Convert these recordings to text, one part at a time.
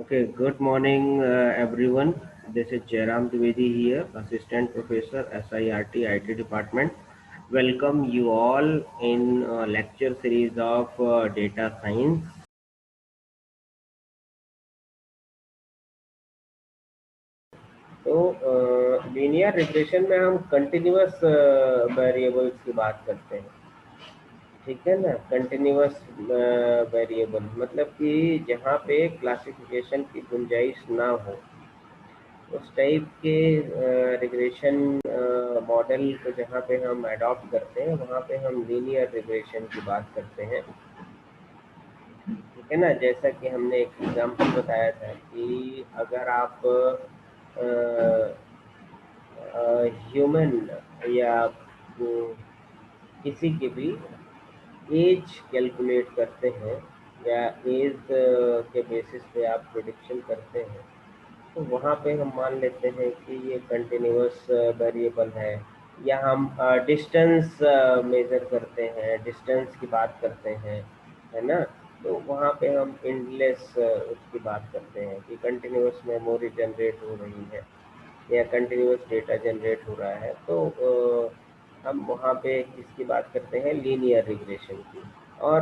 Okay, good morning, everyone. This is Jairam Dwivedi here, Assistant Professor, SIRT IT Department. Welcome you all in lecture series of Data Science. तो linear regression में हम continuous variables की बात करते हैं, ठीक है ना। कंटिन्यूअस वेरिएबल मतलब कि जहाँ पे क्लासिफिकेशन की गुंजाइश ना हो, उस टाइप के रिग्रेशन मॉडल को जहाँ पे हम अडॉप्ट करते हैं वहाँ पे हम लीनियर रिग्रेशन की बात करते हैं, ठीक है ना। जैसा कि हमने एक एग्जांपल बताया था कि अगर आप ह्यूमन या किसी की भी एज कैलकुलेट करते हैं या एज के बेसिस पे आप प्रेडिक्शन करते हैं, तो वहाँ पे हम मान लेते हैं कि ये कंटिन्यूअस वेरिएबल है। या हम डिस्टेंस मेज़र करते हैं, डिस्टेंस की बात करते हैं, है ना। तो वहाँ पे हम एंडलेस उसकी बात करते हैं कि कंटिन्यूअस मेमोरी जनरेट हो रही है या कंटिन्यूअस डेटा जनरेट हो रहा है। तो हम वहाँ पे किसकी बात करते हैं, लीनियर रिग्रेशन की। और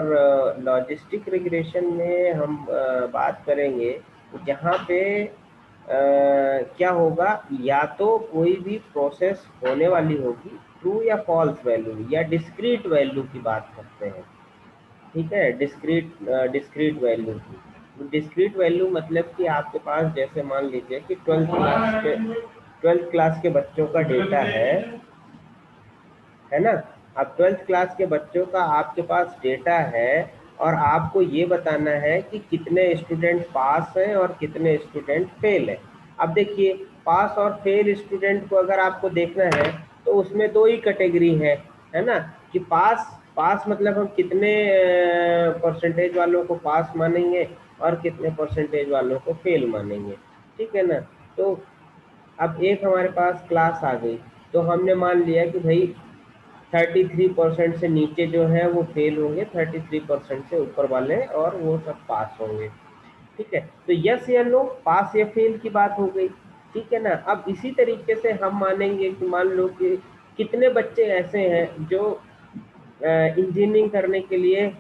लॉजिस्टिक रिग्रेशन में हम बात करेंगे जहाँ पे क्या होगा, या तो कोई भी प्रोसेस होने वाली होगी, ट्रू या फॉल्स वैल्यू या डिस्क्रीट वैल्यू की बात करते हैं, ठीक है। डिस्क्रीट वैल्यू की डिस्क्रीट वैल्यू मतलब कि आपके पास जैसे मान लीजिए कि ट्वेल्थ क्लास के बच्चों का डेटा है ना। अब ट्वेल्थ क्लास के बच्चों का आपके पास डेटा है और आपको ये बताना है कि कितने स्टूडेंट पास हैं और कितने स्टूडेंट फेल हैं। अब देखिए, पास और फेल स्टूडेंट को अगर आपको देखना है तो उसमें दो ही कैटेगरी है ना। कि पास पास मतलब हम कितने परसेंटेज वालों को पास मानेंगे और कितने परसेंटेज वालों को फेल मानेंगे, ठीक है ना। तो अब एक हमारे पास क्लास आ गई, तो हमने मान लिया कि भाई 33% से नीचे जो है वो फेल होंगे, 33% से ऊपर वाले और वो सब पास होंगे, ठीक है। तो यस या नो, पास या फेल की बात हो गई, ठीक है ना। अब इसी तरीके से हम मानेंगे कि मान लो कि कितने बच्चे ऐसे हैं जो इंजीनियरिंग करने के लिए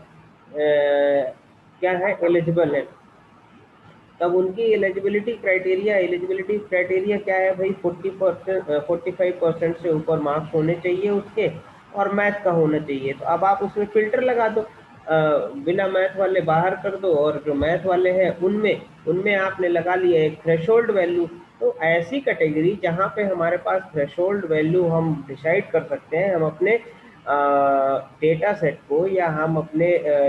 क्या है, एलिजिबल है। तब उनकी एलिजिबिलिटी क्राइटेरिया क्या है भाई, 45% से ऊपर मार्क्स होने चाहिए उसके और मैथ का होना चाहिए। तो अब आप उसमें फिल्टर लगा दो, बिना मैथ वाले बाहर कर दो और जो मैथ वाले हैं उनमें उनमें आपने लगा लिया एक थ्रेशोल्ड वैल्यू। तो ऐसी कैटेगरी जहाँ पे हमारे पास थ्रेशोल्ड वैल्यू हम डिसाइड कर सकते हैं, हम अपने डेटा सेट को या हम अपने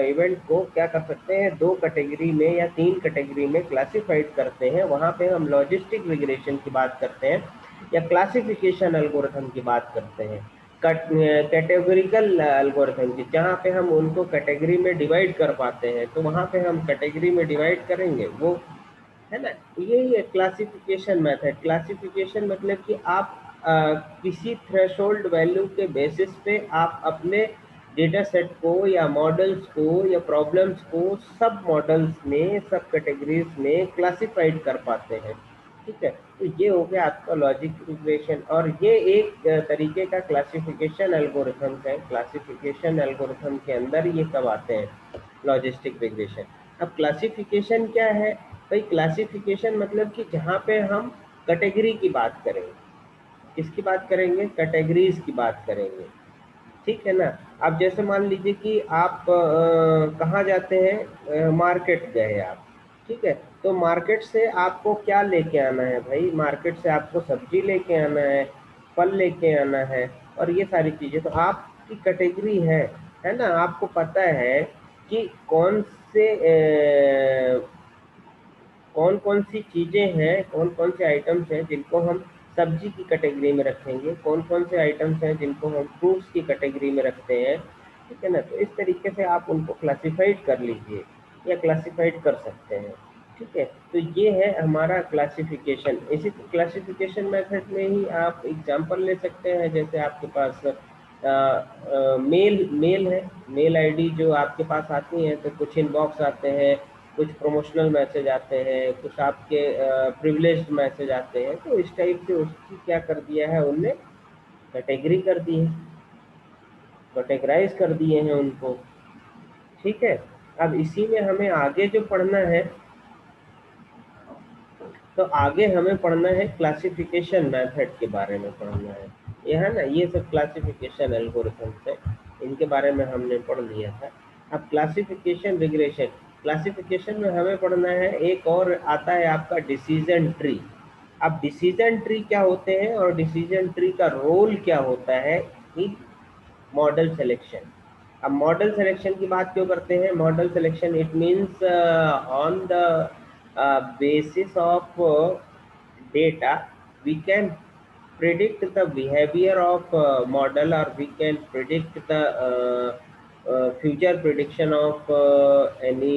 इवेंट को क्या कर सकते हैं, दो कैटेगरी में या तीन कैटेगरी में क्लासिफाइड करते हैं। वहाँ पे हम लॉजिस्टिक रिग्रेशन की बात करते हैं या क्लासिफिकेशन एल्गोरिथम की बात करते हैं, कैटेगोरिकल एल्गोरिथम की, जहाँ पे हम उनको कैटेगरी में डिवाइड कर पाते हैं। तो वहाँ पे हम कैटेगरी में डिवाइड करेंगे, वो है ना। यही है क्लासिफिकेशन मेथड। क्लासिफिकेशन मतलब कि आप किसी थ्रेशोल्ड वैल्यू के बेसिस पे आप अपने डेटा सेट को या मॉडल्स को या प्रॉब्लम्स को सब मॉडल्स में, सब कैटेगरीज में क्लासिफाइड कर पाते हैं, ठीक है। तो ये हो गया आपका लॉजिक रिग्रेशन और ये एक तरीके का क्लासिफिकेशन एल्गोरिथम है। क्लासिफिकेशन एल्गोरिथम के अंदर ये सब आते हैं, लॉजिस्टिक रिग्रेशन। अब क्लासिफिकेशन क्या है भाई, क्लासिफिकेशन मतलब कि जहाँ पे हम कैटेगरी की बात करेंगे, किसकी बात करेंगे, कैटेगरीज की बात करेंगे, ठीक है ना। अब जैसे मान लीजिए कि आप कहाँ जाते हैं, मार्केट गए आप, ठीक है। तो मार्केट से आपको क्या लेके आना है भाई, मार्केट से आपको सब्जी लेके आना है, फल लेके आना है और ये सारी चीज़ें। तो आपकी कैटेगरी है ना। आपको पता है कि कौन कौन सी चीज़ें हैं, कौन कौन से आइटम्स हैं जिनको हम सब्जी की कैटेगरी में रखेंगे, कौन कौन से आइटम्स हैं जिनको हम फ्रूट्स की कैटेगरी में रखते हैं, ठीक है ना। तो इस तरीके से आप उनको क्लासिफाइड कर लीजिए या क्लासिफाइड कर सकते हैं, ठीक है। तो ये है हमारा क्लासिफिकेशन। इसी क्लासिफिकेशन मेथड में ही आप एग्जांपल ले सकते हैं। जैसे आपके पास मेल मेल है, मेल आईडी जो आपके पास आती हैं, तो कुछ इनबॉक्स आते हैं, कुछ प्रमोशनल मैसेज आते हैं, कुछ आपके प्रिविलेज्ड मैसेज आते हैं, तो इस टाइप से उसकी क्या कर दिया है उनने, कैटेगरी कर दी है, कैटेगराइज कर दिए हैं उनको। ठीक है, अब इसी में हमें आगे जो पढ़ना है, तो आगे हमें पढ़ना है क्लासिफिकेशन मेथड के बारे में पढ़ना है। ये है ना, ये सब क्लासिफिकेशन एल्गोरिथम्स है, इनके बारे में हमने पढ़ लिया था। अब क्लासिफिकेशन रिग्रेशन, क्लासिफिकेशन में हमें पढ़ना है, एक और आता है आपका डिसीजन ट्री। अब डिसीजन ट्री क्या होते हैं और डिसीजन ट्री का रोल क्या होता है इन मॉडल सिलेक्शन। अब मॉडल सिलेक्शन की बात क्यों करते हैं, model selection it means on the basis of data we can predict the behavior of model, or we can predict the future prediction of any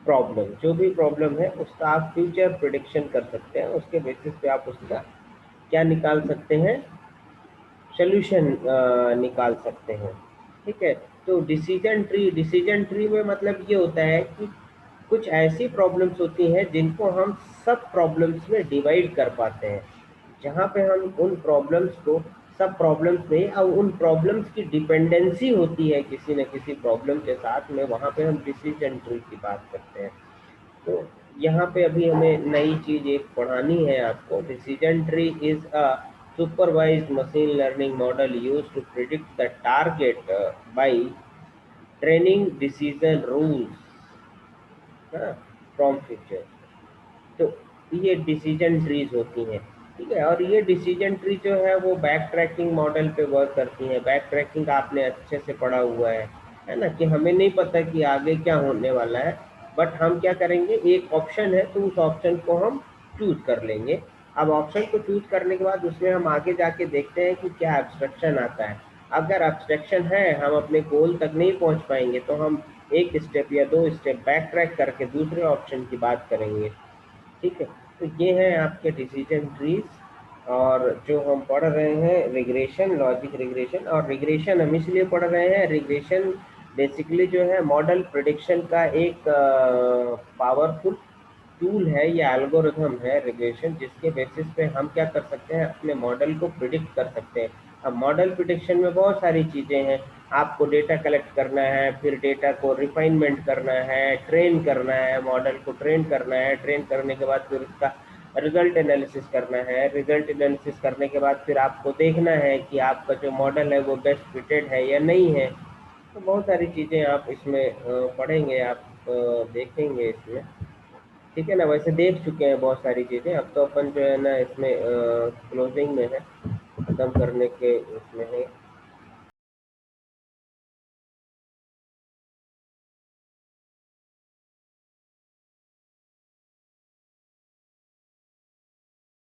problem. जो भी प्रॉब्लम है उसका आप फ्यूचर प्रिडिक्शन कर सकते हैं, उसके बेसिस पे आप उसका क्या निकाल सकते हैं, सोल्यूशन निकाल सकते हैं। ठीक है, तो डिसीजन ट्री में मतलब ये होता है कि कुछ ऐसी प्रॉब्लम्स होती हैं जिनको हम सब प्रॉब्लम्स में डिवाइड कर पाते हैं, जहाँ पे हम उन प्रॉब्लम्स को सब प्रॉब्लम्स में, और उन प्रॉब्लम्स की डिपेंडेंसी होती है किसी न किसी प्रॉब्लम के साथ में, वहाँ पे हम डिसीजन ट्री की बात करते हैं। तो यहाँ पे अभी हमें नई चीज एक पढ़ानी है आपको। Decision tree is a supervised machine learning model used to predict the target by training decision rules from future. तो ये डिसीजन ट्रीज होती हैं। ठीक है, और ये डिसीजन ट्री जो है वो बैक ट्रैकिंग मॉडल पे वर्क करती है। बैक ट्रैकिंग आपने अच्छे से पढ़ा हुआ है ना, कि हमें नहीं पता कि आगे क्या होने वाला है, बट हम क्या करेंगे, एक ऑप्शन है तो उस ऑप्शन को हम चूज कर लेंगे। अब ऑप्शन को चूज करने के बाद उसमें हम आगे जाके देखते हैं कि क्या एब्स्ट्रक्शन आता है। अगर एब्स्ट्रक्शन है, हम अपने गोल तक नहीं पहुंच पाएंगे, तो हम एक स्टेप या दो स्टेप बैक ट्रैक करके दूसरे ऑप्शन की बात करेंगे। ठीक है, तो ये है आपके डिसीजन ट्रीज। और जो हम पढ़ रहे हैं रिग्रेशन, लॉजिक रिग्रेशन। और रिग्रेशन हम इसलिए पढ़ रहे हैं, रिग्रेशन बेसिकली जो है मॉडल प्रिडिक्शन का एक पावरफुल टूल है या एल्गोरिथम है रिग्रेशन, जिसके बेसिस पे हम क्या कर सकते हैं, अपने मॉडल को प्रिडिक्ट कर सकते हैं। अब मॉडल प्रिडिक्शन में बहुत सारी चीज़ें हैं। आपको डेटा कलेक्ट करना है, फिर डेटा को रिफाइनमेंट करना है, ट्रेन करना है, मॉडल को ट्रेन करना है, ट्रेन करने के बाद फिर उसका रिजल्ट एनालिसिस करना है, रिजल्ट एनालिसिस करने के बाद फिर आपको देखना है कि आपका जो मॉडल है वो बेस्ट फिटेड है या नहीं है। तो बहुत सारी चीज़ें आप इसमें पढ़ेंगे, आप देखेंगे इसमें। ठीक है ना, वैसे देख चुके हैं बहुत सारी चीज़ें, अब तो अपन जो है ना इसमें क्लोजिंग में है, खत्म करने के उसमें है।